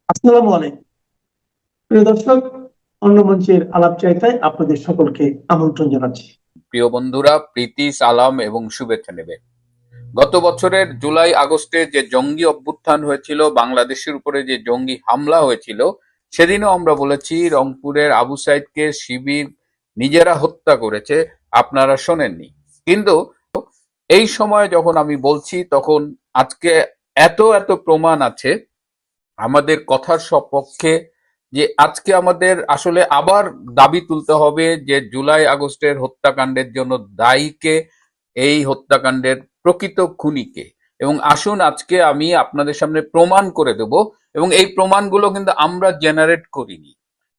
আসসালামু আলাইকুম প্রিয় দর্শক, অন্য মঞ্চের আলাপচারিতায় আপনাদের সকলকে আমন্ত্রণ জানাচ্ছি। প্রিয় বন্ধুরা, প্রীতি, সালাম এবং শুভেচ্ছা নেবে। গত বছরের জুলাই আগস্টে যে জঙ্গি অভ্যুত্থান হয়েছিল, বাংলাদেশের উপরে যে জঙ্গি হামলা হয়েছিল, সেদিনও আমরা বলেছি রংপুরের আবু সাইদকে শিবির নিজেরা হত্যা করেছে, আপনারা শোনেননি। কিন্তু এই সময় যখন আমি বলছি, তখন আজকে এত এত প্রমাণ আছে আমাদের কথার সপক্ষে, যে আজকে আমাদের আসলে আবার দাবি তুলতে হবে যে জুলাই আগস্টের হত্যাকাণ্ডের জন্য দায়ীকে, এই হত্যাকাণ্ডের প্রকৃত খুনিকে। এবং আসুন আজকে আমি আপনাদের সামনে প্রমাণ করে দেব। এবং এই প্রমাণগুলো কিন্তু আমরা জেনারেট করিনি,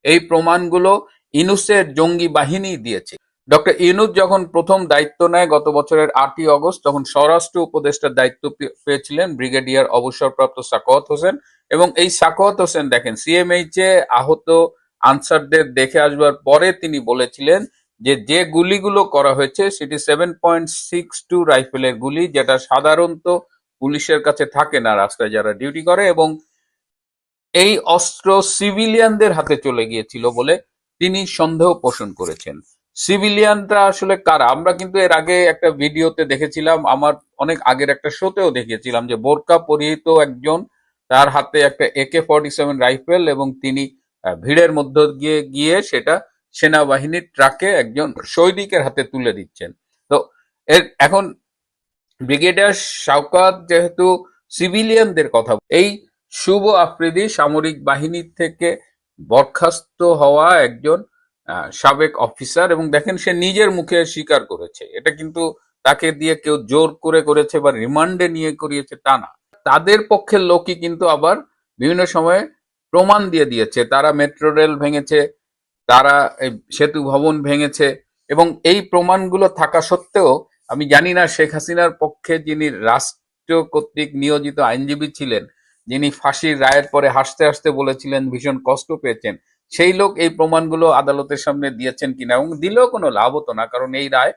এই প্রমাণগুলো ইনুসের জঙ্গি বাহিনী দিয়েছে। ডক্টর ইউনূস যখন প্রথম দায়িত্ব নেয় গত বছরের 8ই অগস্ট, তখন স্বরাষ্ট্র উপদেষ্টার দায়িত্ব পেয়েছিলেন ব্রিগেডিয়ার অবসরপ্রাপ্ত সাখাওয়াত হোসেন। এবং এই সাখাওয়াত হোসেন দেখেন, সিএমএইচ এ আহত আনসারদের দেখে আসবার পরে তিনি বলেছিলেন যে যে গুলিগুলো করা হয়েছে সেটি 7.62 রাইফেলের গুলি, যেটা সাধারণত পুলিশের কাছে থাকে না রাস্তায় যারা ডিউটি করে, এবং এই অস্ত্র সিভিলিয়ানদের হাতে চলে গিয়েছিল বলে তিনি সন্দেহ পোষণ করেছেন। সিভিলিয়ানরা আসলে কারা? আমরা কিন্তু এর আগে একটা ভিডিওতে দেখেছিলাম, আমার অনেক আগের একটা শোতেও দেখিয়েছিলাম, যে বোরকা পরিহিত একজন, তার হাতে একটা AK-47 রাইফেল, এবং তিনি ভিড়ের মধ্য গিয়ে গিয়ে সেটা সেনাবাহিনীর ট্রাকে একজন সৈনিকের হাতে তুলে দিচ্ছেন। তো এখন ব্রিগেডিয়ার শওকত যেহেতু সিভিলিয়ানদের কথা, এই শুভ আফ্রিদি সামরিক বাহিনী থেকে বরখাস্ত হওয়া একজন সাবেক অফিসার, এবং দেখেন সে নিজের মুখে স্বীকার করেছে, এটা কিন্তু তাকে দিয়ে কেউ জোর করে করেছে বা রিমান্ডে নিয়ে করিয়েছে তা না। তাদের পক্ষের লোকই কিন্তু আবার বিভিন্ন সময়ে প্রমাণ দিয়ে দিয়েছে, তারা মেট্রো রেল ভেঙেছে, তারা এই সেতু ভবন ভেঙেছে। এবং এই প্রমাণগুলো থাকা সত্ত্বেও আমি জানি না শেখ হাসিনার পক্ষে যিনি রাষ্ট্র কর্তৃক নিয়োজিত আইনজীবী ছিলেন, যিনি ফাঁসির রায়ের পরে হাসতে হাসতে বলেছিলেন ভীষণ কষ্ট পেয়েছেন, সেই লোক এই প্রমাণগুলো আদালতের সামনে দিয়েছেন কিনা, এবং দিলেও কোনো লাভ হতো না, কারণ এই রায়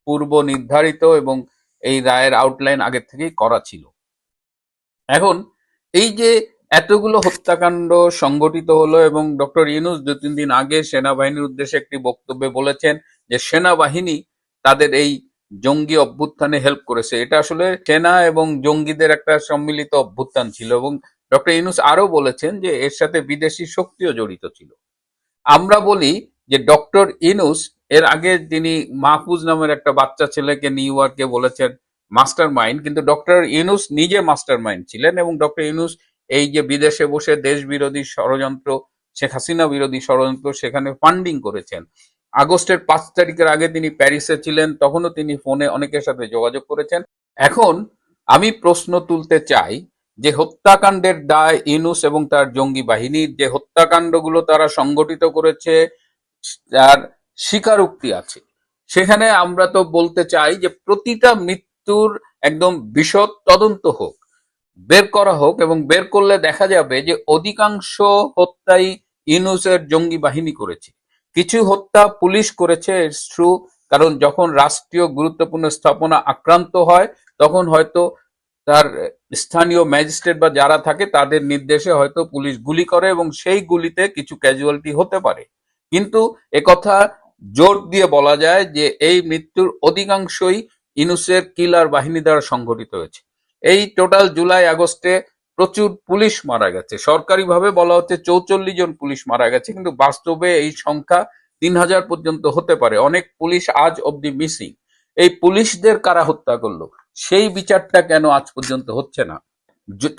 পূর্ব নির্ধারিত এবং এই রায়ের আউটলাইন আগের থেকেই করা ছিল। এখন এই যে এতগুলো হত্যাকাণ্ড সংগঠিত হলো, এবং ডক্টর ইউনূস 2-3 দিন আগে সেনাবাহিনীর উদ্দেশ্যে একটি বক্তব্যে বলেছেন যে সেনাবাহিনী তাদের এই জঙ্গি অভ্যুত্থানে হেল্প করেছে, এটা আসলে সেনা এবং জঙ্গিদের একটা সম্মিলিত অভ্যুত্থান ছিল। এবং ডক্টর ইউনূস আরো বলেছেন যে এর সাথে বিদেশি শক্তিও জড়িত ছিল। আমরা বলি যে ডক্টর ইনুস এর আগে যিনি মাহফুজ নামের একটা বাচ্চা ছেলেকে নিউ ইয়র্কে বলেছেন মাস্টার মাইন্ড, কিন্তু ডক্টর ইউনুস নিজে মাস্টার মাইন্ড ছিলেন। এবং ডক্টর ইউনুস এই যে বিদেশে বসে দেশ বিরোধী ষড়যন্ত্র, শেখ হাসিনা বিরোধী ষড়যন্ত্র, সেখানে ফান্ডিং করেছেন। আগস্টের 5 তারিখের আগে তিনি প্যারিসে ছিলেন, তখনও তিনি ফোনে অনেকের সাথে যোগাযোগ করেছেন। এখন আমি প্রশ্ন তুলতে চাই যে হত্যাকাণ্ডের দায় ইউনূস এবং তার জঙ্গি বাহিনীর, যে হত্যাকাণ্ডগুলো তারা সংগঠিত করেছে তার স্বীকারোক্তি আছে, সেখানে আমরা তো বলতে চাই যে প্রতিটা মৃত্যুর একদম বিশদ তদন্ত হোক, বের করা হোক, এবং বের করলে দেখা যাবে যে অধিকাংশ হত্যাই ইউনূসের জঙ্গি বাহিনী করেছে। কিছু হত্যা পুলিশ করেছে, ইটস ট্রু, কারণ যখন রাষ্ট্রীয় গুরুত্বপূর্ণ স্থাপনা আক্রান্ত হয় তখন হয়তো তার স্থানীয় ম্যাজিস্ট্রেট বা যারা থাকে তাদের নির্দেশে হয়তো পুলিশ গুলি করে, এবং সেই গুলিতে কিছু ক্যাজুয়ালিটি হতে পারে। কিন্তু একথা জোর দিয়ে বলা যায় যে এই মৃত্যুর অধিকাংশই ইউনূসের কিলার বাহিনী দ্বারা সংঘটিত হয়েছে। এই টোটাল জুলাই আগস্টে প্রচুর পুলিশ মারা গেছে, সরকারিভাবে বলা হচ্ছে 44 জন পুলিশ মারা গেছে, কিন্তু বাস্তবে এই সংখ্যা 3000 পর্যন্ত হতে পারে। অনেক পুলিশ আজ অব্দি মিসিং। এই পুলিশদের কারা হত্যা করলো সেই বিচারটা কেন আজ পর্যন্ত হচ্ছে না?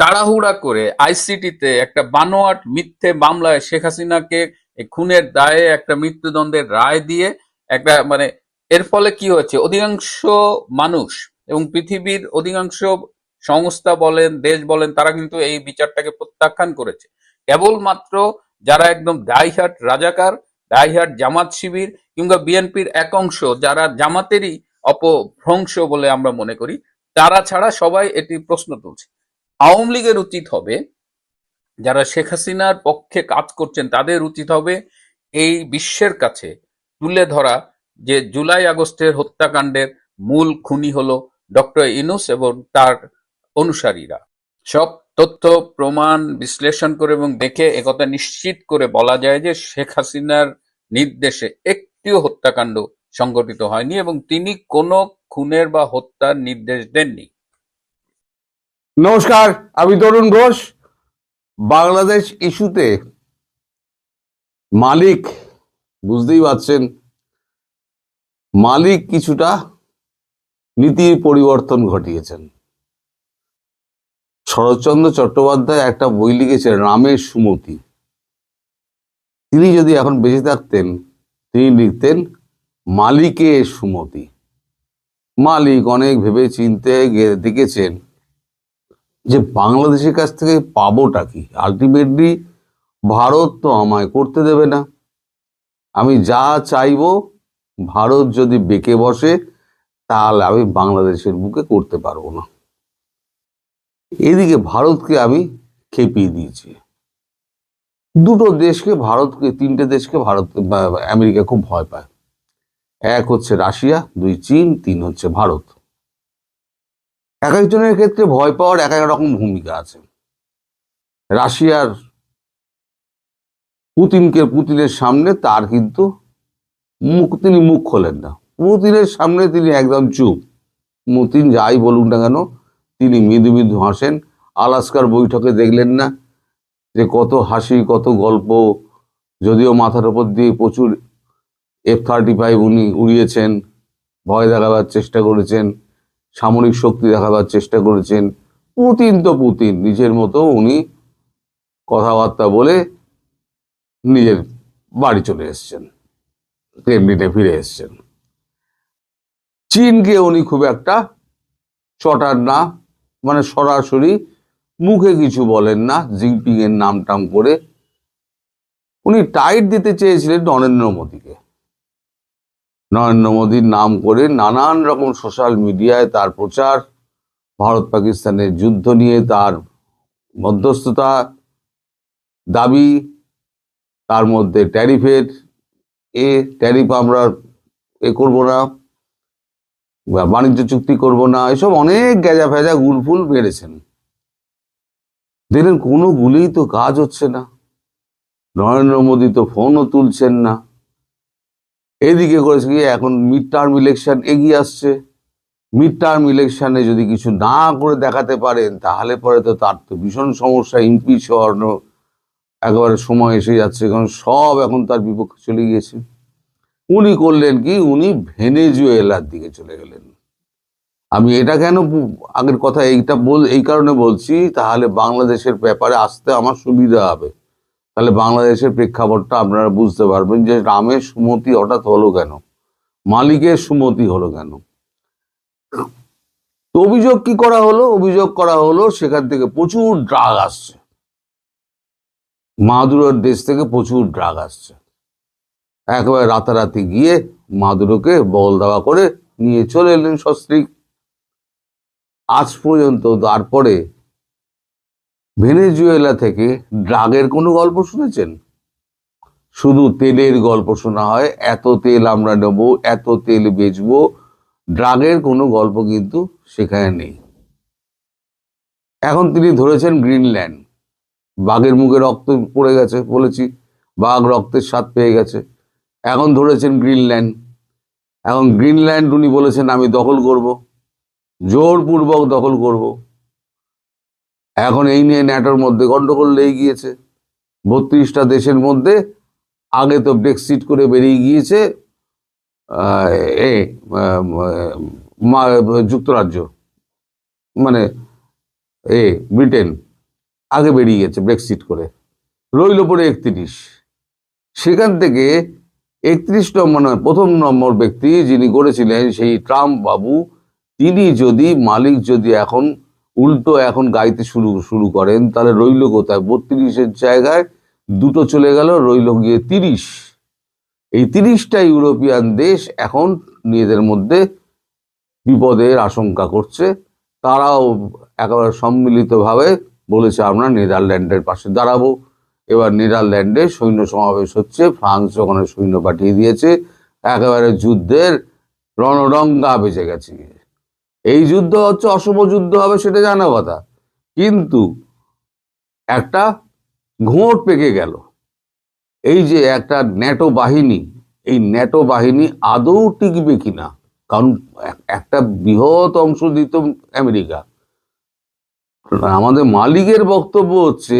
তাড়াহুড়া করে আইসিটিতে একটা বানোয়াট মিথ্যে মামলায় শেখ হাসিনাকে খুনের দায়ে একটা মৃত্যুদণ্ডের রায় দিয়ে একটা মানে, এর ফলে কি হয়েছে, অধিকাংশ মানুষ এবং পৃথিবীর অধিকাংশ সংস্থা বলেন, দেশ বলেন, তারা কিন্তু এই বিচারটাকে প্রত্যাখ্যান করেছে। কেবলমাত্র যারা একদম ডাইহার্ট রাজাকার, ডাইহার্ট জামাত শিবির কিংবা বিএনপির এক অংশ যারা জামাতেরই অপভ্রংশ বলে আমরা মনে করি, তারা ছাড়া সবাই এটি প্রশ্ন তুলছে। আওয়ামী লীগের উচিত হবে, যারা শেখ হাসিনার পক্ষে কাজ করছেন তাদের উচিত হবে এই বিশ্বের কাছে তুলে ধরা যে জুলাই আগস্টের হত্যাকাণ্ডের মূল খুনি হলো ডক্টর ইউনূস এবং তার অনুসারীরা। সব তথ্য প্রমাণ বিশ্লেষণ করে এবং দেখে একথা নিশ্চিত করে বলা যায় যে শেখ হাসিনার নির্দেশে একটিও হত্যাকাণ্ড সংঘটিত হয়নি এবং তিনি কোনো খুনের বা হত্যার নির্দেশ দেননি। নমস্কার, আমি তরুণ ঘোষ। বাংলাদেশ ইস্যুতে মালিক, বুঝতেই পারছেন, মালিক কিছুটা নীতির পরিবর্তন ঘটিয়েছেন। শরৎচন্দ্র চট্টোপাধ্যায় একটা বই লিখেছেন রামের সুমতি। তিনি যদি এখন বেঁচে থাকতেন তিনি লিখতেন মালিকের সুমতি। মালিক অনেক ভেবে চিনতে দেখেছেন যে বাংলাদেশের কাছ থেকে পাবোটা কি। আলটিমেটলি ভারত তো আমায় করতে দেবে না, আমি যা চাইবো ভারত যদি বেঁকে বসে তাহলে আমি বাংলাদেশের বুকে করতে পারবো না। এদিকে ভারতকে আমি খেপিয়ে দিয়েছি। দুটো দেশকে ভারতকে, তিনটে দেশকে ভারত আমেরিকা খুব ভয় পায়। এক হচ্ছে রাশিয়া, দুই চীন, তিন হচ্ছে ভারত। এক একজনের ক্ষেত্রে ভয় পাওয়ার এক এক রকম ভূমিকা আছে। রাশিয়ার পুতিনের সামনে তার কিন্তু তিনি মুখ খোলেন না। পুতিনের সামনে তিনি একদম চুপ। পুতিন যাই বলুন না কেন তিনি মৃদু মৃদু হাসেন। আলাস্কার বৈঠকে দেখলেন না যে কত হাসি, কত গল্প। যদিও মাথার উপর দিয়ে প্রচুর F-35 উনি উড়িয়েছেন, ভয় দেখাবার চেষ্টা করেছেন, সামরিক শক্তি দেখাবার চেষ্টা করেছেন। পুতিন তো পুতিন, নিজের মতো উনি কথাবার্তা বলে নিজের বাড়ি চলে এসছেন, ক্রেমলিনে ফিরে এসছেন। চীনকে উনি খুব একটা চটার না, মানে সরাসরি মুখে কিছু বলেন না। জিনপিং এর নাম টাম করে উনি টাইট দিতে চেয়েছিলেন নরেন্দ্র মোদীকে। নরেন্দ্র মোদীর নাম করে নানান রকম সোশ্যাল মিডিয়ায় তার প্রচার, ভারত পাকিস্তানের যুদ্ধ নিয়ে তার মধ্যস্থতা দাবি, তার মধ্যে ট্যারিফের ট্যারিফ আমরা করবো না, বাণিজ্য চুক্তি করব না, এসব অনেক গ্যাজা ফ্যাজা গুলফুল বেড়েছেন। দেখলেন কোনো গুলিই তো কাজ হচ্ছে না। নরেন্দ্র মোদী তো ফোনও তুলছেন না। এদিকে করেছে কি, এখন মিড টার্ম ইলেকশন এগিয়ে আসছে। মিড টার্ম ইলেকশনে যদি কিছু না করে দেখাতে পারেন তাহলে পরে তো তার তো ভীষণ সমস্যা। ইমপিচ হওয়ার একেবারে সময় এসে যাচ্ছে, কারণ সব এখন তার বিপক্ষে চলে গিয়েছে। উনি করলেন কি, উনি ভেনেজুয়েলার দিকে চলে গেলেন। আমি এটা কেন আগের কথা এই কারণে বলছি, তাহলে বাংলাদেশের ব্যাপারে আসতে আমার সুবিধা হবে। তাহলে বাংলাদেশের প্রেক্ষাপটটা আপনারা বুঝতে পারবেন যে রামের সুমতি হঠাৎ হলো কেন, মালিকের সুমতি হলো কেন। তো অভিযোগ কি করা হলো? অভিযোগ করা হলো সেখান থেকে প্রচুর ড্রাগ আসছে, মাদুরোর দেশ থেকে প্রচুর ড্রাগ আসছে। একেবারে রাতারাতি গিয়ে মাদুরোকে বল দেওয়া করে নিয়ে চলে এলেন সস্ত্রীক। আজ পর্যন্ত তারপরে ভেনেজুয়েলা থেকে ড্রাগের কোনো গল্প শুনেছেন? শুধু তেলের গল্প শোনা হয়, এত তেল আমরা নেবো, এত তেল বেচবো। ড্রাগের কোনো গল্প কিন্তু সেখানে নেই। এখন তিনি ধরেছেন গ্রিনল্যান্ড। বাঘের মুখে রক্ত পড়ে গেছে, বলেছি বাঘ রক্তের স্বাদ পেয়ে গেছে। এখন ধরেছেন গ্রিনল্যান্ড। এখন গ্রিনল্যান্ড উনি বলেছেন আমি দখল করব, জোরপূর্বক দখল করব। এখন এই নিয়ে ন্যাটোর মধ্যে গন্ডগোল লেগে গিয়েছে। 32টা দেশের মধ্যে আগে তো ব্রেক্সিট করে বেরিয়ে গিয়েছে যুক্তরাজ্য, মানে ব্রিটেন আগে বেরিয়ে গেছে ব্রেক্সিট করে, রইল পরে 31। সেখান থেকে 31 নম্বর, প্রথম নম্বর ব্যক্তি যিনি করেছিলেন সেই ট্রাম্প বাবু, তিনি যদি মালিক যদি এখন উল্টো এখন গাইতে শুরু করেন তাহলে রইল কোথায়? 32-এর জায়গায় দুটো চলে গেল, রইল গিয়ে 30। এই 30টা ইউরোপিয়ান দেশ এখন নিজেদের মধ্যে বিপদের আশঙ্কা করছে। তারাও একেবারে সম্মিলিতভাবে বলেছে আমরা নেদারল্যান্ডের পাশে দাঁড়াবো। এবার নেদারল্যান্ডে সৈন্য সমাবেশ হচ্ছে, ফ্রান্স ওখানে সৈন্য পাঠিয়ে দিয়েছে। একেবারে যুদ্ধের রণডঙ্কা বেজে গেছে। এই যুদ্ধ হচ্ছে অশুভ যুদ্ধ হবে সেটা জানা কথা, কিন্তু একটা ঘোঁট পেকে গেল। এই যে একটা ন্যাটো বাহিনী, এই ন্যাটো বাহিনী আদৌ টিকবে কিনা, কারণ একটা বৃহৎ অংশ দিত আমেরিকা। আমাদের মালিকের বক্তব্য হচ্ছে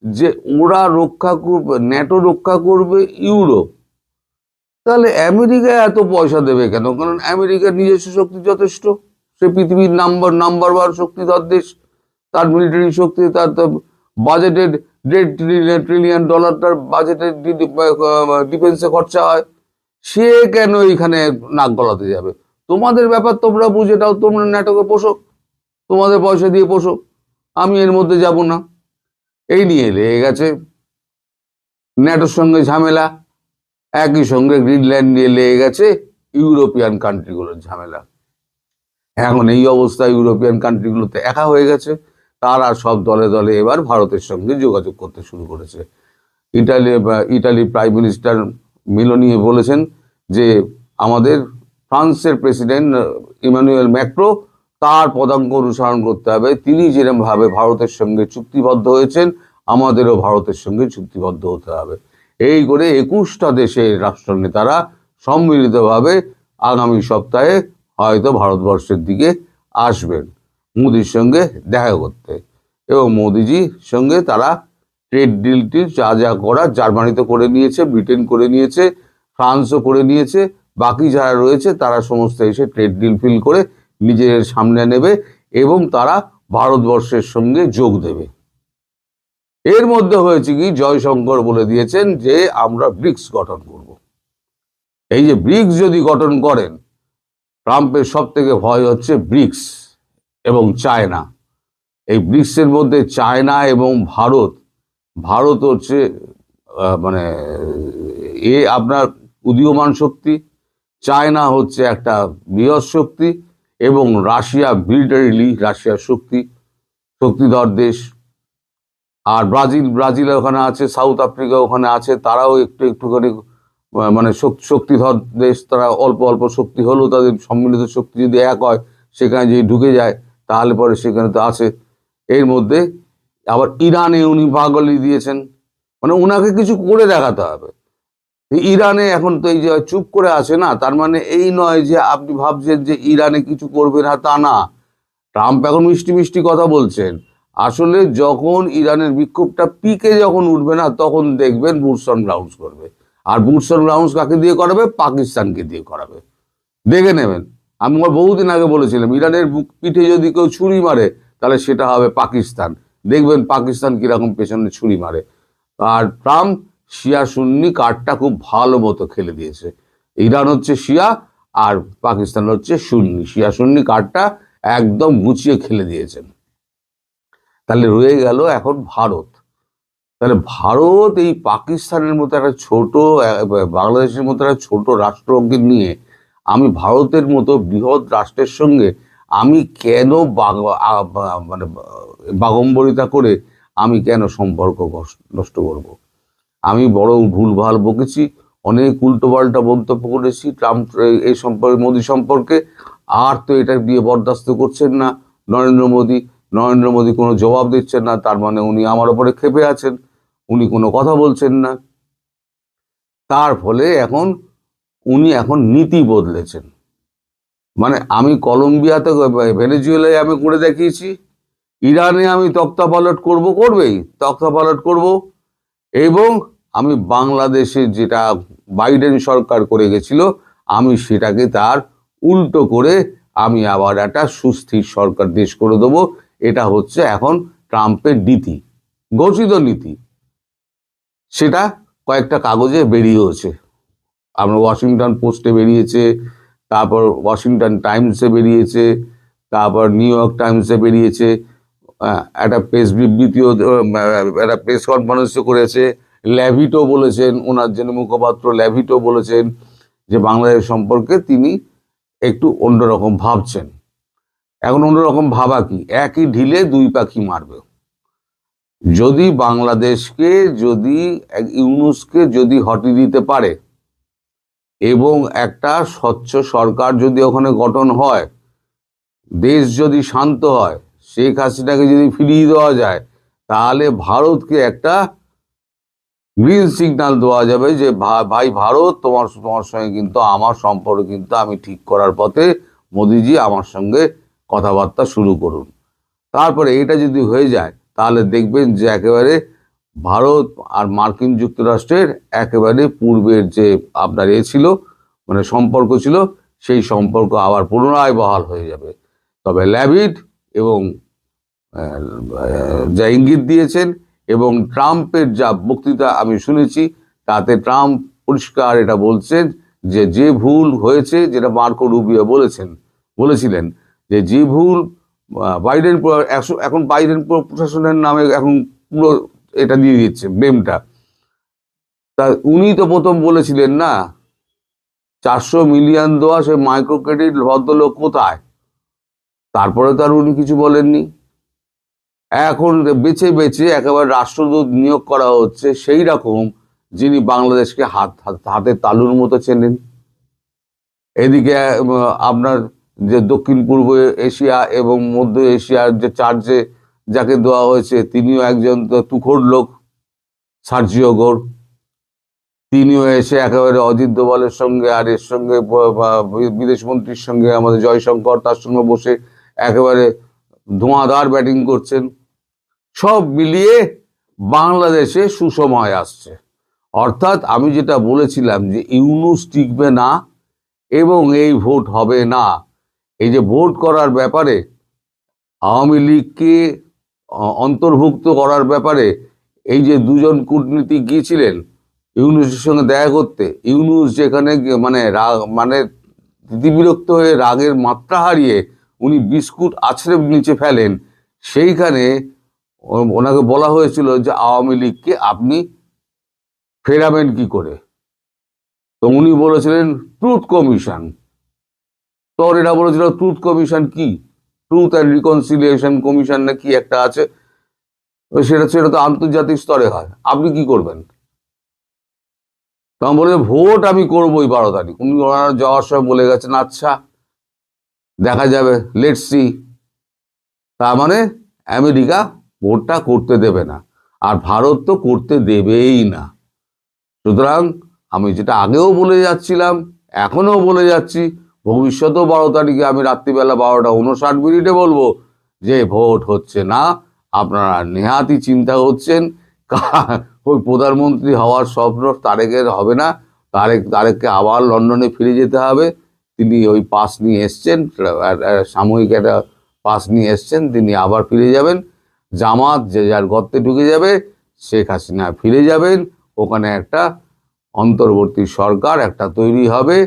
যে ওরা রক্ষা করবে, ন্যাটো রক্ষা করবে ইউরোপ। তাহলে আমেরিকা এত পয়সা দেবে কেন? কারণ আমেরিকার নিজস্ব শক্তি যথেষ্ট, সে পৃথিবীর নাম্বার 1 শক্তিধর দেশ, তার মিলিটারি শক্তি, তার বাজেটের $1.5 ট্রিলিয়ন তার বাজেটের ডিফেন্সে খরচা হয়। সে কেন এখানে নাক গলাতে যাবে? তোমাদের ব্যাপার, তোমরা বুঝে দাও, তোমরা ন্যাটোকে পোষো, তোমাদের পয়সা দিয়ে পোষো, আমি এর মধ্যে যাব না। এই নিয়ে লেগে গেছে ন্যাটোর সঙ্গে ঝামেলা। একই সঙ্গে গ্রিনল্যান্ড নিয়ে লেগে গেছে ইউরোপিয়ান কান্ট্রিগুলোর ঝামেলা। এখন এই অবস্থা ইউরোপিয়ান কান্ট্রিগুলোতে একা হয়ে গেছে। তারা সব দলে দলে এবার ভারতের সঙ্গে যোগাযোগ করতে শুরু করেছে। ইটালি প্রাইম মিনিস্টার মিলোনি বলেছেন যে আমাদের ফ্রান্সের প্রেসিডেন্ট ইমানুয়েল ম্যাক্রো, তার পদাঙ্ক অনুসরণ করতে হবে। তিনি যেরকম ভাবে ভারতের সঙ্গে চুক্তিবদ্ধ হয়েছেন, আমাদেরও ভারতের সঙ্গে চুক্তিবদ্ধ হতে হবে। এই করে 21টা দেশের রাষ্ট্রনেতারা সম্মিলিতভাবে আগামী সপ্তাহে হয়তো ভারতবর্ষের দিকে আসবেন মোদির সঙ্গে দেখা করতে, এবং মোদিজির সঙ্গে তারা ট্রেড ডিলটি যা করা জার্মানিতে করে নিয়েছে, ব্রিটেন করে নিয়েছে, ফ্রান্সও করে নিয়েছে, বাকি যারা রয়েছে তারা সমস্ত এসে ট্রেড ডিল ফিল করে নিজের সামনে নেবে এবং তারা ভারতবর্ষের সঙ্গে যোগ দেবে। এর মধ্যে হয়েছে কি, জয়শঙ্কর বলে দিয়েছেন যে আমরা ব্রিক্স গঠন করব। এই যে ব্রিক্স যদি গঠন করেন, ট্রাম্পের সব থেকে ভয় হচ্ছে ব্রিক্স এবং চায়না। এই ব্রিক্সের মধ্যে চায়না এবং ভারত হচ্ছে মানে আপনার উদীয়মান শক্তি, চায়না হচ্ছে একটা বৃহৎ শক্তি, এবং রাশিয়া মিলিটারিলি রাশিয়ার শক্তিধর দেশ। আর ব্রাজিল ওখানে আছে, সাউথ আফ্রিকা ওখানে আছে, তারাও একটুখানি মানে শক্তিধর দেশ। তারা অল্প শক্তি হলেও তাদের সম্মিলিত শক্তি যদি এক হয়, সেখানে যদি ঢুকে যায় তাহলে পরে সেখানে তো আছে। এর মধ্যে আবার ইরানে উনি পাগলি দিয়েছেন, মানে ওনাকে কিছু করে দেখাতে হবে। ইরানে এখন তো এই যে চুপ করে আছে না, তার মানে এই নয় যে আপনি ভাবছেন যে ইরানে কিছু করবে না, তা না। ট্রাম্প এখন মিষ্টি কথা বলছেন, আসলে যখন ইরানের বিক্ষোভটা পিকে যখন উঠবে না, তখন দেখবেন বুটস অন গ্রাউন্ডস করবে। আর বুটস অন গ্রাউন্ডস কাকে দিয়ে করাবে? পাকিস্তানকে দিয়ে করাবে, দেখে নেবেন। আমি বহুদিন আগে বলেছিলাম, ইরানের পিঠে যদি কেউ ছুরি মারে তাহলে সেটা হবে পাকিস্তান। দেখবেন পাকিস্তান কিরকম পেছনে ছুরি মারে। আর ট্রাম্প শিয়া সুন্নি কার্ডটা খুব ভালো মতো খেলে দিয়েছে। ইরান হচ্ছে শিয়া আর পাকিস্তান হচ্ছে সুন্নি। শিয়া সুন্নি কার্ডটা একদম গুছিয়ে খেলে দিয়েছেন। তাহলে রয়ে গেল এখন ভারত। তাহলে ভারত এই পাকিস্তানের মতো একটা ছোট, বাংলাদেশের মতো একটা ছোট রাষ্ট্রকে নিয়ে আমি ভারতের মতো বৃহৎ রাষ্ট্রের সঙ্গে আমি কেন মানে বাগম্বরিতা করে আমি কেন সম্পর্ক নষ্ট করব? আমি বড় ভুলভাল বকেছি, অনেক উল্টোপাল্টা মন্তব্য করেছি ট্রাম্প এই সম্পর্কে, মোদী সম্পর্কে। আর তো এটা দিয়ে বরদাস্ত করছেন না নরেন্দ্র মোদী কোনো জবাব দিচ্ছেন না, তার মানে উনি আমার উপরে ক্ষেপে আছেন, উনি কোনো কথা বলছেন না। তার ফলে উনি এখন নীতি বদলেছেন। মানে আমি কলম্বিয়াতে, ভেনেজুয়েলায় আমি করে দেখিয়েছি, ইরানে আমি তক্তাপালট করব, এবং আমি বাংলাদেশে যেটা বাইডেন সরকার করে গেছিল, আমি সেটাকে তার উল্টো করে আমি আবার একটা সুস্থির সরকার দেশ করে দেবো। এটা হচ্ছে এখন ট্রাম্পের নীতি, ঘোষিত নীতি। সেটা কয়েকটা কাগজে বেরিয়েছে, আমরা ওয়াশিংটন পোস্টে বেরিয়েছে, তারপর ওয়াশিংটন টাইমসে বেরিয়েছে, তারপর নিউ ইয়র্ক টাইমসে বেরিয়েছে, একটা প্রেস বিবৃতিও, একটা প্রেস কনফারেন্সও করেছে। ল্যাভিটো বলেছেন, ওনার জন্য মুখপাত্র ল্যাভিটো বলেছেন যে বাংলাদেশ সম্পর্কে তিনি একটু অন্যরকম ভাবছেন। এখন অন্যরকম ভাবা কি, একই ঢিলে দুই পাখি মারবে। যদি বাংলাদেশকে, যদি ইউনূসকে যদি হটিয়ে দিতে পারে এবং একটা স্বচ্ছ সরকার যদি ওখানে গঠন হয়, দেশ যদি শান্ত হয়, শেখ হাসিনাকে যদি ফিরিয়ে দেওয়া যায়, তাহলে ভারতকে একটা গ্রিন সিগন্যাল দেওয়া যাবে যে ভাই ভারত, তোমার তোমার সঙ্গে কিন্তু আমার সম্পর্ক কিন্তু আমি ঠিক করার পথে, মোদিজি আমার সঙ্গে কথাবার্তা শুরু করুন। তারপরে এটা যদি হয়ে যায় তাহলে দেখবেন যে একেবারে ভারত আর মার্কিন যুক্তরাষ্ট্রের একেবারে পূর্বের যে আপনার ছিল, মানে সম্পর্ক ছিল, সেই সম্পর্ক আবার পুনরায় বহাল হয়ে যাবে। তবে ল্যাভিড এবং যা ইঙ্গিত দিয়েছেন এবং ট্রাম্পের যা বক্তৃতা আমি শুনেছি, তাতে ট্রাম্প পরিষ্কার এটা বলছেন যে ভুল হয়েছে, যেটা মার্কো রুবিও বলেছিলেন যে ভুল বাইডেন এখন বাইডেন প্রশাসনের নামে এখন পুরো এটা দিয়ে দিচ্ছে ব্লেমটা। তা উনি তো প্রথম বলেছিলেন না 400 মিলিয়ন দেওয়া সে মাইক্রো ক্রেডিট ভদ্রলোক কোথায়, তারপরে তো আর উনি কিছু বলেননি। এখন বেছে বেছে একেবারে রাষ্ট্রদূত নিয়োগ করা হচ্ছে সেই রকম, যিনি বাংলাদেশকে হাতের তালুর মতো চেনেন। এদিকে আপনার যে দক্ষিণ পূর্ব এশিয়া এবং মধ্য এশিয়ার যে চার্জে যাকে দেওয়া হয়েছে, তিনিও একজন তুখোড় লোক, সার্জিও গোর। তিনিও এসে একেবারে অজিত দোভালের সঙ্গে আর এর সঙ্গে বিদেশ মন্ত্রীর সঙ্গে আমাদের জয়শঙ্কর তার সঙ্গে বসে একেবারে ধোঁয়াধার ব্যাটিং করছেন। সব মিলিয়ে বাংলাদেশে সুসময় আসছে। অর্থাৎ আমি যেটা বলেছিলাম যে ইউনূস টিকবে না এবং এই ভোট হবে না, এই যে ভোট করার ব্যাপারে আওয়ামী লীগকে অন্তর্ভুক্ত করার ব্যাপারে এই যে দুজন কূটনীতিক গিয়েছিলেন ইউনূসের সঙ্গে দেখা করতে, ইউনূস যেখানে মানে বিরক্ত হয়ে রাগের মাত্রা হারিয়ে উনি বিস্কুট আছড়ে নিচে ফেলেন, সেইখানে ওনাকে বলা হয়েছিল যে আওয়ামী লীগকে আপনি ফেরাবেন কি করে। তো উনি বলেছিলেন ট্রুথ কমিশন। তো এরা বলেছিল ট্রুথ কমিশন কি, ট্রুথ অ্যান্ড রিকনসিলিয়েশন কমিশন না কি একটা আছে, সেটা তো আন্তর্জাতিক স্তরে হয়, আপনি কি করবেন। তখন বলে ভোট আমি করবোই 12 তারিখ। উনি ওনারা যাওয়ার সময় বলে গেছেন আচ্ছা দেখা যাবে, লেটস সি। তার মানে আমেরিকা ভোটটা করতে দেবে না, আর ভারত তো করতে দেবেই না। সুতরাং আমি যেটা আগেও বলে যাচ্ছিলাম, এখনো বলে যাচ্ছি, ভবিষ্যতেও 12 তারিখে আমি রাত্রিবেলা 12:59 বলবো যে ভোট হচ্ছে না। আপনারা নেহাতি চিন্তা করছেন ওই প্রধানমন্ত্রী হওয়ার স্বপ্ন তারেকের হবে না। তারেককে আবার লন্ডনে ফিরে যেতে হবে। তিনি ওই পাস নিয়ে এসছেন, সাময়িক একটা পাস নিয়ে এসছেন, তিনি আবার ফিরে যাবেন। জামাত যে যার গর্তে ঢুকে যাবে, শেখ হাসিনা ফিরে যাবেন। ওখানে একটা অন্তর্বর্তী সরকার একটা তৈরি হবে,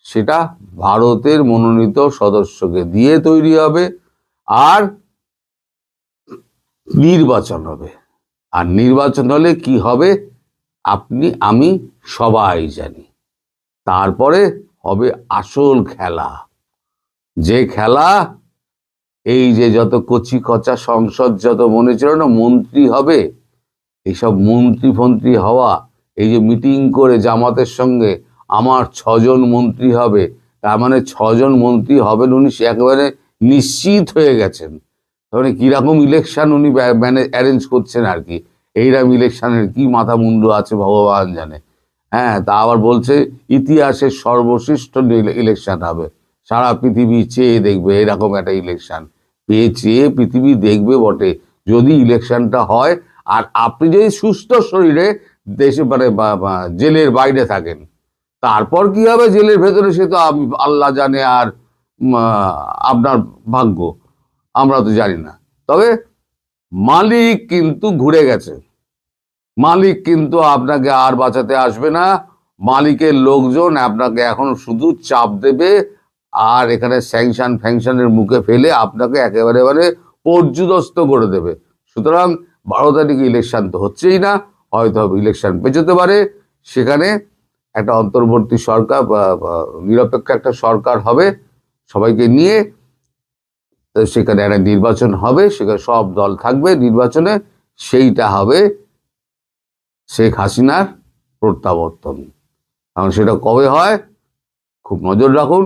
সেটা ভারতের মনোনীত সদস্যকে দিয়ে তৈরি হবে, আর নির্বাচন হবে। আর নির্বাচন হলে কি হবে আপনি আমি সবাই জানি। তারপরে হবে আসল খেলা, যে খেলা এই যে যত কচি কচা সংসদ যত মনে ছিল না মন্ত্রী হবে, এইসব মন্ত্রী হওয়া, এই যে মিটিং করে জামাতের সঙ্গে আমার 6 জন মন্ত্রী হবে, তার মানে 6 জন মন্ত্রী হবেন উনি একেবারে নিশ্চিত হয়ে গেছেন। তাহলে কিরকম ইলেকশন উনি অ্যারেঞ্জ করছেন আর কি, এইরকম ইলেকশনের কি মাথা মুন্ডু আছে ভগবান জানে। হ্যাঁ, তা আবার বলছে ইতিহাসের সর্বশ্রেষ্ঠ ইলেকশন হবে, সারা পৃথিবী চেয়ে দেখবে এরকম একটা ইলেকশন। চেয়ে পৃথিবী দেখবে বটে যদি ইলেকশনটা হয়। আর আপনি যদি সুস্থ শরীরে দেশে মানে জেলের বাইরে থাকেন, তারপর কি হবে জেলের ভেতরে সে তো আল্লাহ জানে, আর আপনার ভাগ্য আমরা তো জানি না। তবে মালিক কিন্তু ঘুরে গেছে, মালিক কিন্তু আপনাকে আর বাঁচাতে আসবে না। মালিকের লোকজন আপনাকে এখন শুধু চাপ দেবে, আর এখানে ফ্যাংশনের মুখে ফেলে আপনাকে একেবারে পর্যুদস্ত করে দেবে। সুতরাং 12 তারিখে ইলেকশন তো হচ্ছেই না, হয়তো ইলেকশন পেছোতে পারে, সেখানে একটা অন্তর্বর্তী সরকার বা নিরপেক্ষ একটা সরকার হবে সবাইকে নিয়ে, সেখানে একটা নির্বাচন হবে, সেখানে সব দল থাকবে নির্বাচনে, সেইটা হবে শেখ হাসিনার প্রত্যাবর্তন। কারণ সেটা কবে হয় খুব নজর রাখুন,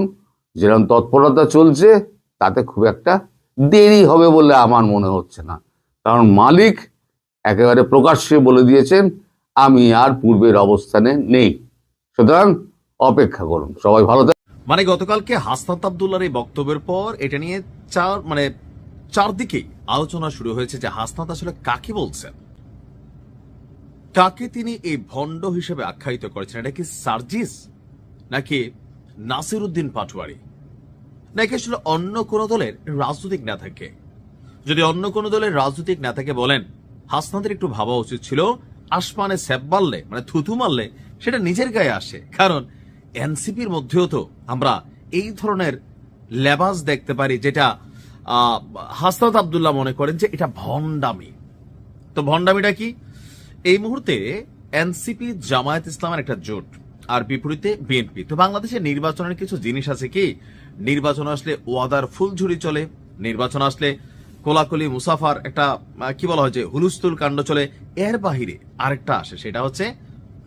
যেরকম তৎপরতা চলছে তাতে খুব একটা দেরি হবে বলে আমার মনে হচ্ছে না। কারণ মালিক একেবারে প্রকাশ্যে বলে দিয়েছেন আমি আর পূর্বের অবস্থানে নেই। সুতরাং অপেক্ষা করুন, সবাই ভালো থাকুন। মানে গতকালকে হাসনাত আব্দুল্লাহর এই বক্তব্যের পর এটা নিয়ে চারদিকে আলোচনা শুরু হয়েছে যে হাসনাত আসলে কাকে বলছেন, কাকে তিনি এই ভণ্ড হিসেবে আখ্যায়িত করেছেন। এটা কি সার্জিস, নাকি নাসিরউদ্দিন পাটোয়ারি, নাকি আসলে অন্য কোন দলের রাজনৈতিক নেতাকে? যদি অন্য কোন দলের রাজনৈতিক নেতাকে বলেন, হাসনাতের একটু ভাবা উচিত ছিল আসমানে স্যাপ মারলে, মানে থুথু মারলে সেটা নিজের গায়ে আসে। কারণ এনসিপির মধ্যেও তো আমরা এই ধরনের লেবাস দেখতে পারি, যেটা হাসনাত আব্দুল্লাহ মনে করেন যে এটা ভণ্ডামি। তো ভণ্ডামিটা কি? এই মুহূর্তে এনসিপি জামায়াত ইসলামের একটা জোট, আর বিপরীতে বিএনপি। তো বাংলাদেশের নির্বাচনের কিছু জিনিস আছে কি, নির্বাচন আসলে ওয়াদার ফুলঝুরি চলে, নির্বাচন আসলে কোলাকুলি মুসাফার একটা কি বলা হয় যে হুলুস্থুল কাণ্ড চলে। এর বাহিরে আরেকটা আসে, সেটা হচ্ছে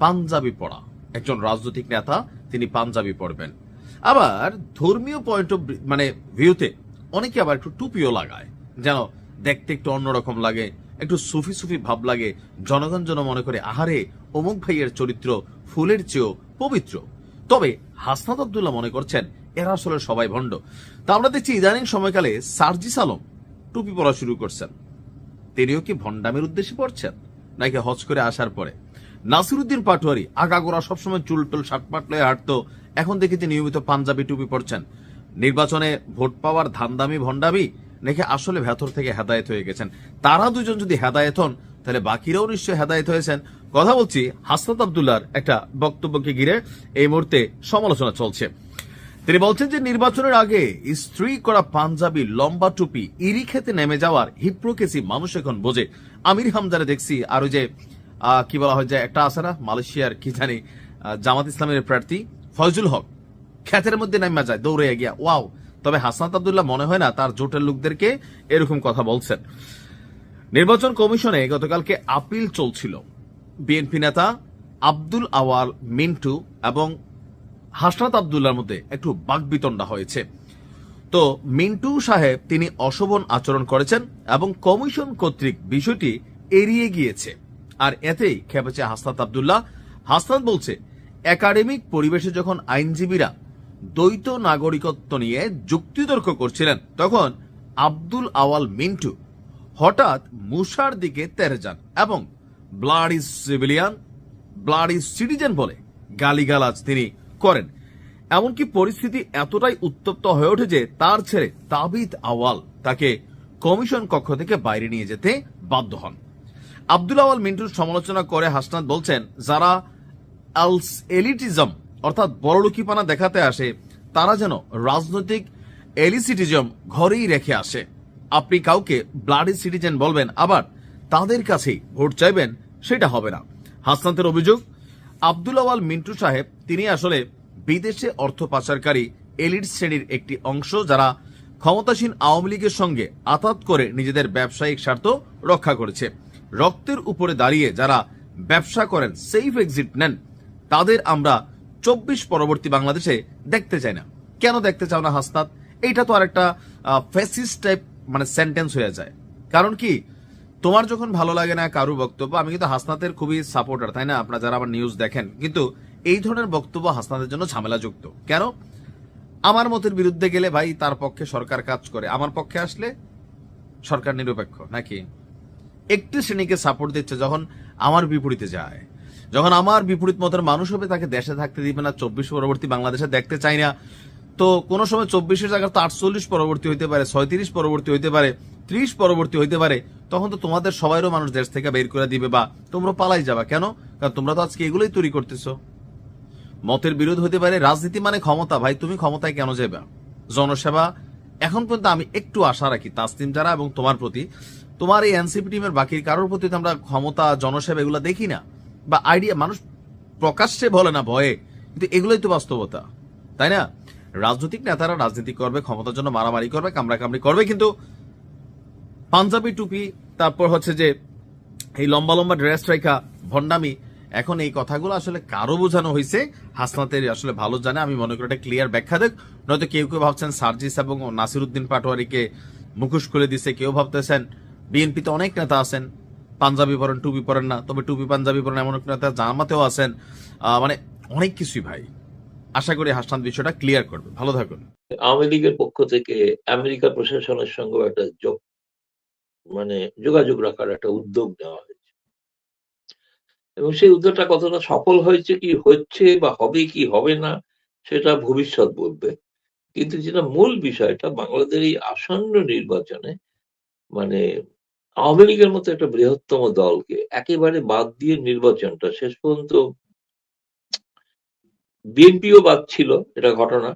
পাঞ্জাবি পড়া। একজন রাজনৈতিক নেতা তিনি পাঞ্জাবি পড়বেন। আবার ধর্মীয় পয়েন্ট অফ ভিউতে অনেকে আবার একটু টুপিও লাগায়, যেন দেখতে একটু অন্যরকম লাগে, একটু সুফি সুফি ভাব লাগে। জনগণ যেন মনে করে আহারে অমুক ভাইয়ের চরিত্র ফুলের চেয়েও পবিত্র। তবে হাসনাত আব্দুল্লাহ মনে করছেন এরা আসলে সবাই ভণ্ড। তা আমরা দেখছি ইদানিং সময়কালে সার্জিস আলম টুপি পরা শুরু করছেন। তিনিও কি ভণ্ডামের উদ্দেশ্যে পড়ছেন, নাকি হজ করে আসার পরে? নাসিরউদ্দিন পাটোয়ারি আগাগোড়া সবসময় চুল টুল শার্ট পাটলে হাঁটতো, এখন দেখেছি নিয়মিত পাঞ্জাবি টুপি পরছেন। নির্বাচনে ভোট পাওয়ার ধান্দামি ভণ্ডামি, নাকি আসলে ভেতর থেকে হেদায়েত হয়ে গেছেন? তারা দুজন যদি হেদায়েত হন, তাহলে বাকিরাও নিশ্চয়ই হেদায়েত হয়েছেন। কথা বলছি হাসনাত আব্দুল্লাহর একটা বক্তব্যকে ঘিরে এই মুহূর্তে সমালোচনা চলছে। তিনি বলছেন যে নির্বাচনের আগে ইস্ত্রি করা পাঞ্জাবি লম্বা টুপি ইরি খেতে নেমে যাওয়ার হিপ্রোকেসি মানুষ এখন বোঝে। আমির হামজারে দেখছি, আর ওই যে কি বলা হয় যে একটা আছে না মালয়েশিয়ার কি জানি জামাত ইসলামের প্রার্থী ফয়জুল হক, ক্ষেতের মধ্যে নেমে যায় দৌড়ে গিয়া। ওয়াও! তবে হাসনাত আব্দুল্লাহ মনে হয় না তার জোটের লোকদেরকে এরকম কথা বলছেন। নির্বাচন কমিশনে গতকালকে আপিল চলছিল। বিএনপি নেতা আব্দুল আওয়াল মিন্টু এবং হাসনাত আব্দুল্লাহর মধ্যে একটু বাকবিতণ্ডা হয়েছে। তো মিন্টু সাহেব তিনি অশোভন আচরণ করেছেন এবং কমিশন কর্তৃক বিষয়টি এড়িয়ে গিয়েছে, আর এতেই খেপেছে হাসনাত আব্দুল্লাহ। হাসনাত বলছে একাডেমিক পরিবেশে যখন আইনজীবীরা দ্বৈত নাগরিকত্ব নিয়ে যুক্তিতর্ক করছিলেন, তখন আব্দুল আওয়াল মিন্টু হঠাৎ মুসার দিকে তেরে যান এবং blood is civilian, blood is citizen বলে গালিগালাজ তিনি করেন। এমনকি পরিস্থিতি এতটাই উত্তপ্ত হয়ে ওঠে যে তার ছেলে তাবিদ আওয়াল তাকে কমিশন কক্ষ থেকে বাইরে নিয়ে যেতে বাধ্য হন। আব্দুল আওয়াল মিন্টুর সমালোচনা করে হাসনাত বলছেন, যারা এলিটিজম অর্থাৎ বড়লোকিপানা দেখাতে আসে, তারা যেন রাজনৈতিক এলিসিটিজম ঘরেই রেখে আসে। আপনি কাউকে ব্লাডি সিটিজেন বলবেন, আবার তাদের কাছেই ভোট চাইবেন, সেটা হবে না। হাসনাতের অভিযোগ, আব্দুল আওয়াল মিন্টু সাহেব তিনি আসলে বিদেশে অর্থ পাচারকারী এলিট শ্রেণীর একটি অংশ, যারা ক্ষমতাসীন আওয়ামী লীগের সঙ্গে আতাত করে নিজেদের ব্যবসায়িক স্বার্থ রক্ষা করেছে। রক্তের উপরে দাঁড়িয়ে যারা ব্যবসা করেন, সেফ এক্সিট নেন, তাদের আমরা 24 পরবর্তী বাংলাদেশে দেখতে চাই না। কেন দেখতে চাও না হাসনাত? এইটা তো আর একটা ফ্যাসিস্ট টাইপ সেন্টেন্স হয়ে যায়। কারণ কি, তোমার যখন ভালো লাগে না কারো বক্তব্য, আমি কিন্তু হাসনাতের খুবই সাপোর্টার, তাই না? আপনারা যারা আমার নিউজ দেখেন, কিন্তু এই ধরনের বক্তব্য হাসনাতের জন্য ঝামেলাযুক্ত। কেন? আমার মতের বিরুদ্ধে গেলে ভাই তার পক্ষে সরকার কাজ করে, আমার পক্ষে আসলে সরকার নিরপেক্ষ নাকি? একটি শ্রেণীকে সাপোর্ট দিচ্ছে, যখন আমার বিপরীতে যায়, যখন আমার বিপরীত মতের মানুষ হবে তাকে দেশে থাকতে দিবে না, 24 পরবর্তী বাংলাদেশে দেখতে চাই না। তো কোনো সময় 24-এর জায়গায় তো 48 পরবর্তী হইতে পারে, 37 পরবর্তী হইতে পারে, 30 পরবর্তী হইতে পারে। তখন তো তোমাদের সবাইরও মানুষ দেশ থেকে বের করে দিবে, বা তোমরা পালাই যাবা। কেন? কারণ তোমরা তো আজকে এগুলোই তৈরি করতেছো। মতের বিরোধ হতে পারে, রাজনীতি মানে ক্ষমতা। ভাই তুমি ক্ষমতায় কেন যাবে? জনসেবা এখন পর্যন্ত আমি একটু আশা রাখি তাসলিম যারা এবং তোমার প্রতি, তোমার এই এনসিপি টিমের বাকির কারোর প্রতি আমরা ক্ষমতা জনসেবা এগুলো দেখি না, বা আইডিয়া মানুষ প্রকাশ্যে বলে না ভয়ে, কিন্তু এগুলোই তো বাস্তবতা, তাই না? রাজনৈতিক নেতারা রাজনীতি করবে, ক্ষমতার জন্য মারামারি করবে, কামড়াকামড়ি করবে, কিন্তু পাঞ্জাবি টুপি, তারপর হচ্ছে যে এই লম্বা লম্বা ড্রেস রেখা ভণ্ডামি, এখন এই কথাগুলো আসলে কারো বোঝানো হয়েছে, হাসনাতের আসলে ভালো জানে। আমি মনে করি এটা ক্লিয়ার ব্যাখ্যা দেখ, নয়তো কেউ কেউ ভাবছেন সার্জিস এবং নাসিরউদ্দিন পাটোয়ারিকে মুখোশ খুলে দিছে, কেউ ভাবতেছেন বিএনপিতে অনেক নেতা আছেন, পাঞ্জাবি পরেন, টুপি পরেন না, তবে টুপি পাঞ্জাবি পরেন এমন একটা নেতা জামাতেও আছেন। মানে অনেক কিছুই ভাই। আশা করি হাসনাত বিষয়টা ক্লিয়ার করবে। ভালো থাকুন। আওয়ামী লীগের পক্ষ থেকে আমেরিকা প্রশাসনের সঙ্গে একটা যোগাযোগ রাখার একটা উদ্যোগ নেওয়া হয়েছে, এবং সেই উদ্যোগটা কতটা সফল হয়েছে, কি হচ্ছে বা হবে কি হবে না, সেটা ভবিষ্যৎ বলবে। কিন্তু যেটা মূল বিষয়টা, বাংলাদেশের এই আসন্ন নির্বাচনে মানে আওয়ামী লীগের মতো একটা বৃহত্তম দলকে একেবারে বাদ দিয়ে নির্বাচনটা শেষ পর্যন্ত বিএনপিও বাদ ছিল, এটা ঘটনা।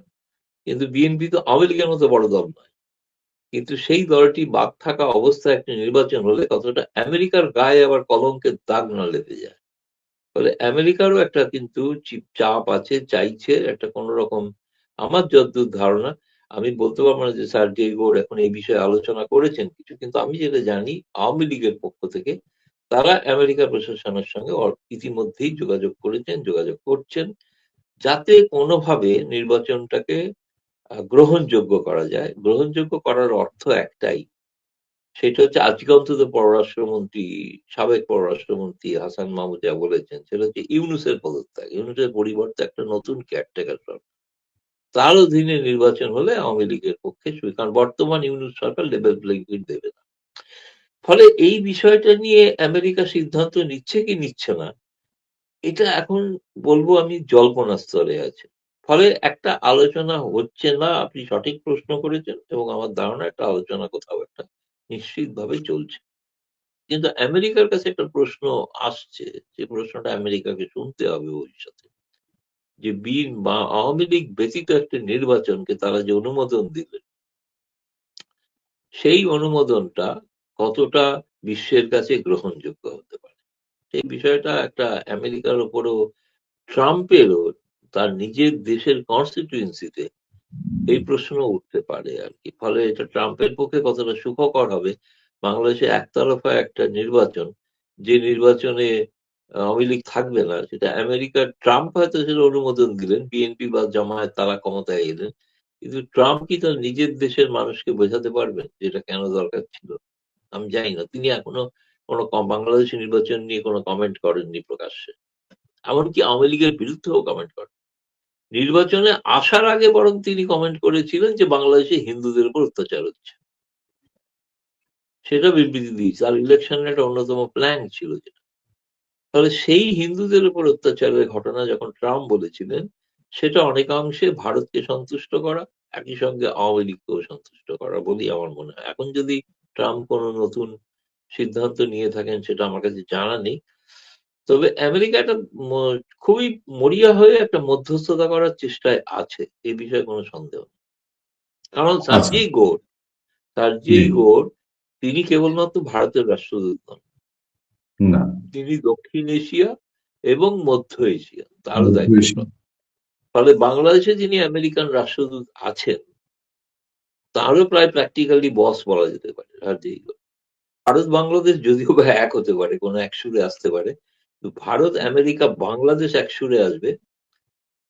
কিন্তু বিএনপি তো আওয়ামী লীগের মতো বড় দল নয়, কিন্তু সেই দলটি বাদ থাকা অবস্থায় একটা নির্বাচন হলে কতটা আমেরিকার গায়ে আবার কলঙ্কের দাগ না লেগে যায়। ফলে আমেরিকারও একটা কিন্তু চাপ আছে, চাইছে একটা কোন রকম, আমার যতদূর ধারণা, আমি বলতে পারবো না যে স্যার গোর এখন এই বিষয়ে আলোচনা করেছেন কিছু, কিন্তু আমি যেটা জানি আওয়ামী লীগের পক্ষ থেকে তারা আমেরিকা প্রশাসনের সঙ্গে ইতিমধ্যেই যোগাযোগ করেছেন, যোগাযোগ করছেন, যাতে কোনোভাবে নির্বাচনটাকে গ্রহণযোগ্য করা যায়। গ্রহণযোগ্য করার অর্থ একটাই, সেটা হচ্ছে আজকে অন্তত পররাষ্ট্রমন্ত্রী, সাবেক পররাষ্ট্রমন্ত্রী হাসান মাহমুদ যা বলেছেন, সেটা হচ্ছে ইউনূসের পদত্যাগ, ইউনূসের পরিবর্তে একটা নতুন কেয়ারটেকার সরকার, তার অধীনে নির্বাচন হলে আওয়ামী লীগের পক্ষে কারণ বর্তমান ইউনূস সরকার লেভেল প্লেইং ফিল্ড দেবে না। ফলে এই বিষয়টা নিয়ে আমেরিকা সিদ্ধান্ত নিচ্ছে কি নিচ্ছে না, এটা এখন বলবো আমি জল্পনা স্তরে আছে। ফলে একটা আলোচনা হচ্ছে না, আপনি সঠিক প্রশ্ন করেছেন, এবং আমার ধারণা একটা আলোচনা কোথাও একটা নিশ্চিতভাবে চলছে। কিন্তু আমেরিকার কাছে একটা প্রশ্ন আসছে, যে প্রশ্নটা আমেরিকাকে শুনতে হবে ভবিষ্যতে, যে বা আওয়ামী লীগ ব্যতীত একটা নির্বাচনকে তারা যে অনুমোদন দিলেন, সেই অনুমোদনটা কতটা বিশ্বের কাছে গ্রহণযোগ্য হতে পারে। সেই বিষয়টা একটা আমেরিকার উপরও, ট্রাম্পেরও তার নিজের দেশের কনস্টিটিউয়েন্সিতে এই প্রশ্ন উঠতে পারে আর কি। ফলে এটা ট্রাম্পের পক্ষে কতটা সুখকর হবে, বাংলাদেশে একতরফা একটা নির্বাচন, যে নির্বাচনে আওয়ামী লীগ থাকবে না, সেটা আমেরিকার ট্রাম্প হয়তো সেটা অনুমোদন দিলেন, বিএনপি বা জামায়াত তারা ক্ষমতায় এলেন, কিন্তু ট্রাম্প কি তার নিজের দেশের মানুষকে বোঝাতে পারবেন যেটা কেন দরকার ছিল? আমি জানি না। তিনি এখনো বাংলাদেশের নির্বাচন নিয়ে কোনো কমেন্ট করেননি প্রকাশ্যে, এমনকি আওয়ামী লীগের বিরুদ্ধেও কমেন্ট করেন। নির্বাচনে আসার আগে বরং তিনি কমেন্ট করেছিলেন যে বাংলাদেশে হিন্দুদের উপর অত্যাচার হচ্ছে, সেটা বিবৃতি দিয়েছে। আর ইলেকশনের একটা অন্যতম প্ল্যান ছিল যেটা। তাহলে সেই হিন্দুদের উপর অত্যাচারের ঘটনা যখন ট্রাম্প বলেছিলেন, সেটা অনেকাংশে ভারতকে সন্তুষ্ট করা, একই সঙ্গে আওয়ামী লীগকেও সন্তুষ্ট করা বলেই আমার মনে হয়। এখন যদি ট্রাম্প কোনো নতুন সিদ্ধান্ত নিয়ে থাকেন সেটা আমার কাছে জানা নেই, তবে আমেরিকা একটা খুবই মরিয়া হয়ে একটা মধ্যস্থতা করার চেষ্টায় আছে, এই বিষয়ে কোনো সন্দেহ নেই। কারণ সার্জি গোর তিনি কেবলমাত্র ভারতের রাষ্ট্রদূত নন, না, তিনি দক্ষিণ এশিয়া এবং মধ্য এশিয়া তারও দায়িত্ব। ফলে বাংলাদেশে যিনি আমেরিকান রাষ্ট্রদূত আছেন, তারও প্রায় প্র্যাকটিক্যালি বস বলা যেতে পারে সার্জি গোর। ভারত বাংলাদেশ যদিও বা এক হতে পারে, কোনো এক সুরে আসতে পারে, ভারত আমেরিকা বাংলাদেশ এক সুরে আসবে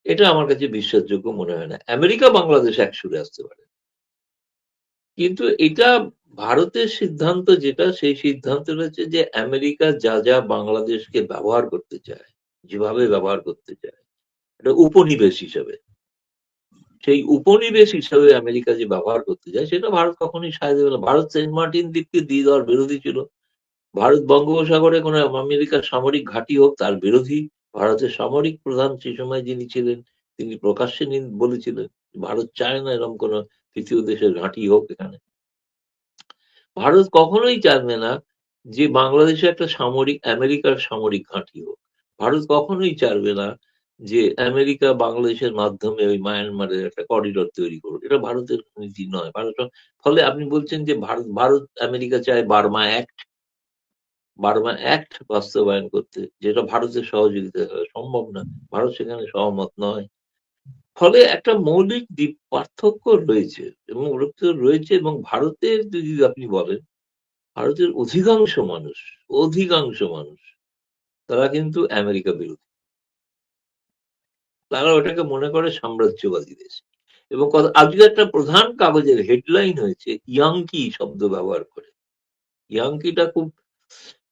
এটা আমার কাছে বিশ্বাসযোগ্য মনে হয় না। আমেরিকা বাংলাদেশ এক সুরে আসতে পারে, কিন্তু এটা ভারতের সিদ্ধান্ত, যেটা সেই সিদ্ধান্ত হচ্ছে যে আমেরিকা যা যা বাংলাদেশকে ব্যবহার করতে চায়, যেভাবে ব্যবহার করতে চায়, এটা উপনিবেশ হিসেবে, সেই উপনিবেশ হিসেবে আমেরিকা যে ব্যবহার করতে চায়, সেটা ভারত কখনোই সায় দেবে না। ভারত সেন্ট মার্টিন দ্বীপকে দিয়ে দেওয়ার বিরোধী ছিল, ভারত বঙ্গোপসাগরে কোনো আমেরিকার সামরিক ঘাঁটি হোক তার বিরোধী। ভারতের সামরিক প্রধান সেই সময় যিনি ছিলেন, তিনি প্রকাশ্যে বলেছিলেন ভারত চায় না এরকম কোন তৃতীয় দেশের ঘাঁটি হোক এখানে। ভারত কখনোই চাইবে না যে বাংলাদেশে একটা আমেরিকার সামরিক ঘাঁটি হোক। ভারত কখনোই চাইবে না যে আমেরিকা বাংলাদেশের মাধ্যমে ওই মায়ানমারের একটা করিডোর তৈরি করুক, এটা ভারতের নীতি নয়। ফলে আপনি বলছেন যে ভারত আমেরিকা চায় বার্মা অ্যাক্ট বাস্তবায়ন করতে, যেটা ভারতের সহযোগিতা সম্ভব না, ভারত সেখানে সহমত নয়। ফলে একটা মৌলিক পার্থক্য রয়েছে, এবং ভারতের যদি আপনি বলেন, ভারতের অধিকাংশ মানুষ তারা কিন্তু আমেরিকা বিরোধী, তারা ওটাকে মনে করে সাম্রাজ্যবাদী দেশ। এবং আজকে একটা প্রধান কাগজের হেডলাইন হয়েছে ইয়াংকি শব্দ ব্যবহার করে। ইয়াংকিটা খুব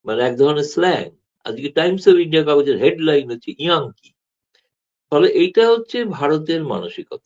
মানে এক ধরনের স্ল্যাং। আজকে টাইমস অফ ইন্ডিয়া কাগজের হেডলাইন হচ্ছে ইয়াংকি। ফলে এইটা হচ্ছে ভারতের মানসিকতা।